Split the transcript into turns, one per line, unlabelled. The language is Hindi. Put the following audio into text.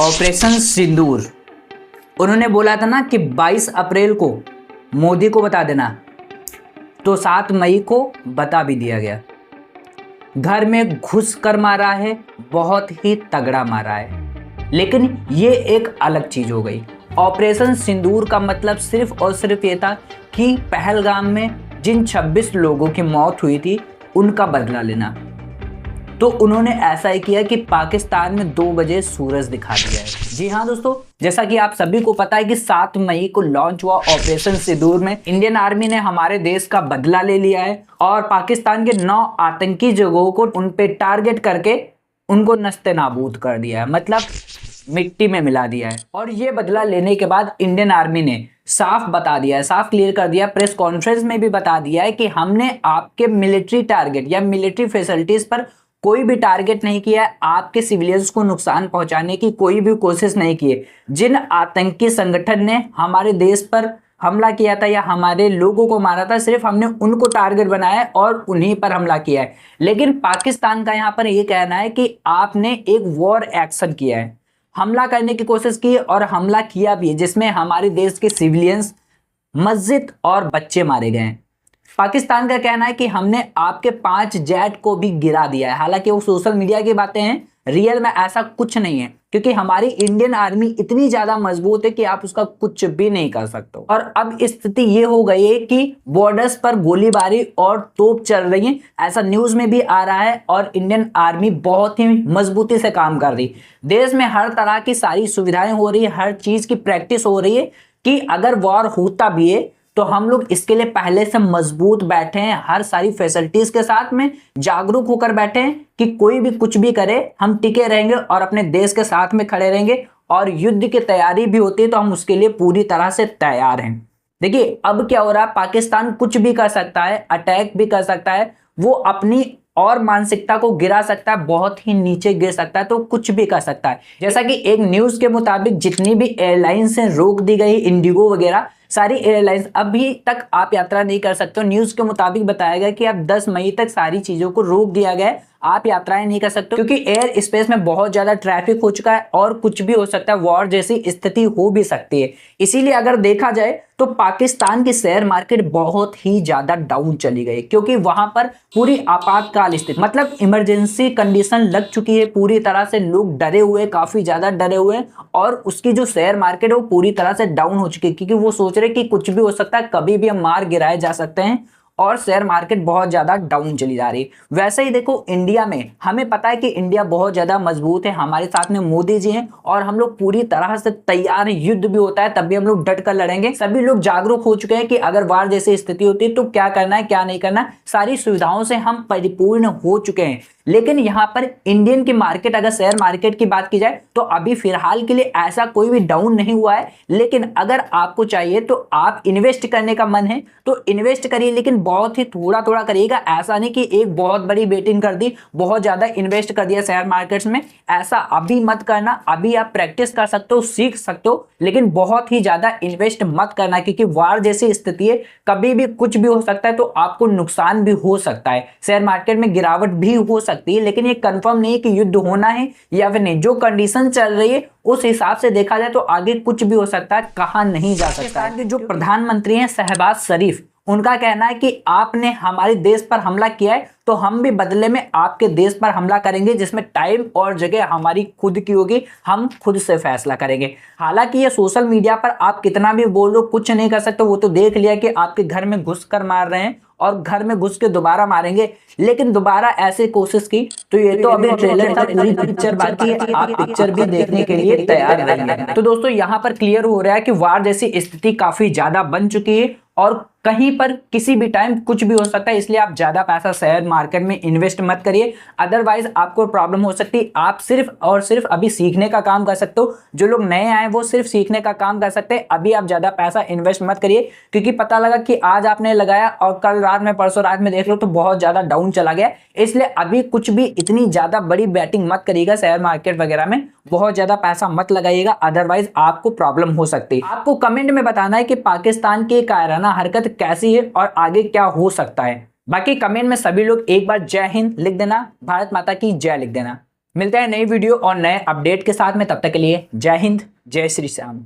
ऑपरेशन सिंदूर, उन्होंने बोला था ना कि 22 अप्रैल को मोदी को बता देना, तो 7 मई को बता भी दिया गया। घर में घुस कर मारा है, बहुत ही तगड़ा मारा है। लेकिन ये एक अलग चीज हो गई। ऑपरेशन सिंदूर का मतलब सिर्फ और सिर्फ ये था कि पहलगाम में जिन 26 लोगों की मौत हुई थी उनका बदला लेना। तो उन्होंने ऐसा ही किया कि पाकिस्तान में 2 बजे सूरज दिखा दिया है। जी हाँ दोस्तों, जैसा कि आप सभी को पता है कि 7 मई को लॉन्च हुआ ऑपरेशन सिंदूर में इंडियन आर्मी ने हमारे देश का बदला ले लिया है और पाकिस्तान के 9 आतंकी जगहों को उन पे टारगेट करके उनको नस्ते नाबूद कर दिया है, मतलब मिट्टी में मिला दिया है। और ये बदला लेने के बाद इंडियन आर्मी ने साफ बता दिया है, साफ क्लियर कर दिया, प्रेस कॉन्फ्रेंस में भी बता दिया है कि हमने आपके मिलिट्री टारगेट या मिलिट्री फैसिलिटीज पर कोई भी टारगेट नहीं किया है, आपके सिविलियंस को नुकसान पहुंचाने की कोई भी कोशिश नहीं की है। जिन आतंकी संगठन ने हमारे देश पर हमला किया था या हमारे लोगों को मारा था, सिर्फ हमने उनको टारगेट बनाया है और उन्हीं पर हमला किया है। लेकिन पाकिस्तान का यहाँ पर यह कहना है कि आपने एक वॉर एक्शन किया है, हमला करने की कोशिश की और हमला किया भी है, जिसमें हमारे देश के सिविलियंस, मस्जिद और बच्चे मारे गए हैं। पाकिस्तान का कहना है कि हमने आपके 5 जेट को भी गिरा दिया है। हालांकि वो सोशल मीडिया की बातें हैं, रियल में ऐसा कुछ नहीं है, क्योंकि हमारी इंडियन आर्मी इतनी ज्यादा मजबूत है कि आप उसका कुछ भी नहीं कर सकते। और अब स्थिति ये हो गई है कि बॉर्डर्स पर गोलीबारी और तोप चल रही है, ऐसा न्यूज में भी आ रहा है और इंडियन आर्मी बहुत ही मजबूती से काम कर रही है। देश में हर तरह की सारी सुविधाएं हो रही है, हर चीज की प्रैक्टिस हो रही है कि अगर वॉर होता भी है तो हम लोग इसके लिए पहले से मजबूत बैठे हैं, हर सारी फैसिलिटीज के साथ में जागरूक होकर बैठे हैं कि कोई भी कुछ भी करे हम टिके रहेंगे और अपने देश के साथ में खड़े रहेंगे। और युद्ध की तैयारी भी होती है तो हम उसके लिए पूरी तरह से तैयार हैं। देखिए अब क्या हो रहा है, पाकिस्तान कुछ भी कर सकता है, अटैक भी कर सकता है, वो अपनी और मानसिकता को गिरा सकता है, बहुत ही नीचे गिर सकता है, तो कुछ भी कर सकता है। जैसा कि एक न्यूज के मुताबिक जितनी भी एयरलाइंस हैं रोक दी गई, इंडिगो वगैरह सारी एयरलाइंस, अभी तक आप यात्रा नहीं कर सकते हो। न्यूज के मुताबिक बताया गया कि अब 10 मई तक सारी चीजों को रोक दिया गया है, आप यात्राएं नहीं कर सकते क्योंकि एयर स्पेस में बहुत ज्यादा ट्रैफिक हो चुका है और कुछ भी हो सकता है, वॉर जैसी स्थिति हो भी सकती है। इसीलिए अगर देखा जाए तो पाकिस्तान की शेयर मार्केट बहुत ही ज्यादा डाउन चली गई, क्योंकि वहां पर पूरी आपातकाल स्थिति, मतलब इमरजेंसी कंडीशन लग चुकी है पूरी तरह से। लोग डरे हुए, काफी ज्यादा डरे हुए, और उसकी जो शेयर मार्केट है वो पूरी तरह से डाउन हो चुकी है, क्योंकि वो सोच रहे कि कुछ भी हो सकता है, कभी भी हम मार गिराए जा सकते हैं और शेयर मार्केट बहुत ज्यादा डाउन चली जा रही है। वैसे ही देखो इंडिया में, हमें पता है कि इंडिया बहुत ज्यादा मजबूत है, हमारे साथ में मोदी जी हैं और हम लोग पूरी तरह से तैयार हैं। युद्ध भी होता है तब भी हम लोग डट कर लड़ेंगे। सभी लोग जागरूक हो चुके हैं कि अगर वार जैसी स्थिति होती है तो क्या करना है क्या नहीं करना, सारी सुविधाओं से हम परिपूर्ण हो चुके हैं। लेकिन यहाँ पर इंडियन की मार्केट, अगर शेयर मार्केट की बात की जाए तो अभी फिलहाल के लिए ऐसा कोई भी डाउन नहीं हुआ है। लेकिन अगर आपको चाहिए तो आप इन्वेस्ट करने का मन है तो इन्वेस्ट करिए, लेकिन बहुत ही थोड़ा थोड़ा करिएगा। ऐसा नहीं कि एक बहुत बड़ी बेटिंग कर दी, बहुत ज्यादा इन्वेस्ट कर दिया शेयर मार्केट्स में, ऐसा अभी मत करना। अभी आप प्रैक्टिस कर सकते हो, सीख सकते हो, लेकिन बहुत ही ज्यादा इन्वेस्ट मत करना, क्योंकि वार जैसी स्थिति है, कभी भी कुछ भी हो सकता है, तो आपको नुकसान भी हो सकता है, शेयर मार्केट में गिरावट भी हो सकती है। लेकिन ये कंफर्म नहीं है कि युद्ध होना है या फिर नहीं। जो कंडीशन चल रही है उस हिसाब से देखा जाए तो आगे कुछ भी हो सकता है, कहां नहीं जा सकता है। जो प्रधानमंत्री हैं शहबाज शरीफ, उनका कहना है कि आपने हमारे देश पर हमला किया है तो हम भी बदले में आपके देश पर हमला करेंगे, जिसमें टाइम और जगह हमारी खुद की होगी, हम खुद से फैसला करेंगे। हालांकि ये सोशल मीडिया पर आप कितना भी बोल लो कुछ नहीं कर सकते, वो तो देख लिया कि आपके घर में घुस कर मार रहे हैं और घर में घुस के दोबारा मारेंगे। लेकिन दोबारा ऐसे कोशिश की तो ये तो अभी ट्रेलर था, पूरी पिक्चर बाकी है, आप पिक्चर भी देखने के लिए तैयार रहिए। तो दोस्तों यहाँ पर क्लियर हो रहा है कि वार जैसी स्थिति काफी ज्यादा बन चुकी है और कहीं पर किसी भी टाइम कुछ भी हो सकता है, इसलिए आप ज्यादा पैसा शेयर मार्केट में इन्वेस्ट मत करिए, अदरवाइज आपको प्रॉब्लम हो सकती है। आप सिर्फ और सिर्फ अभी सीखने का काम कर सकते हो, जो लोग नए आए वो सिर्फ सीखने का काम कर सकते हैं। अभी आप ज्यादा पैसा इन्वेस्ट मत करिए, क्योंकि पता लगा कि आज आपने लगाया और कल रात में, परसों रात में देख लो तो बहुत ज्यादा डाउन चला गया। इसलिए अभी कुछ भी इतनी ज्यादा बड़ी बैटिंग मत करिएगा, शेयर मार्केट वगैरह में बहुत ज्यादा पैसा मत लगाइएगा, अदरवाइज आपको प्रॉब्लम हो सकती है। आपको कमेंट में बताना है कि पाकिस्तान की कायराना हरकत कैसी है और आगे क्या हो सकता है। बाकी कमेंट में सभी लोग एक बार जय हिंद लिख देना, भारत माता की जय लिख देना। मिलते हैं नई वीडियो और नए अपडेट के साथ में, तब तक के लिए जय हिंद, जय श्री श्याम।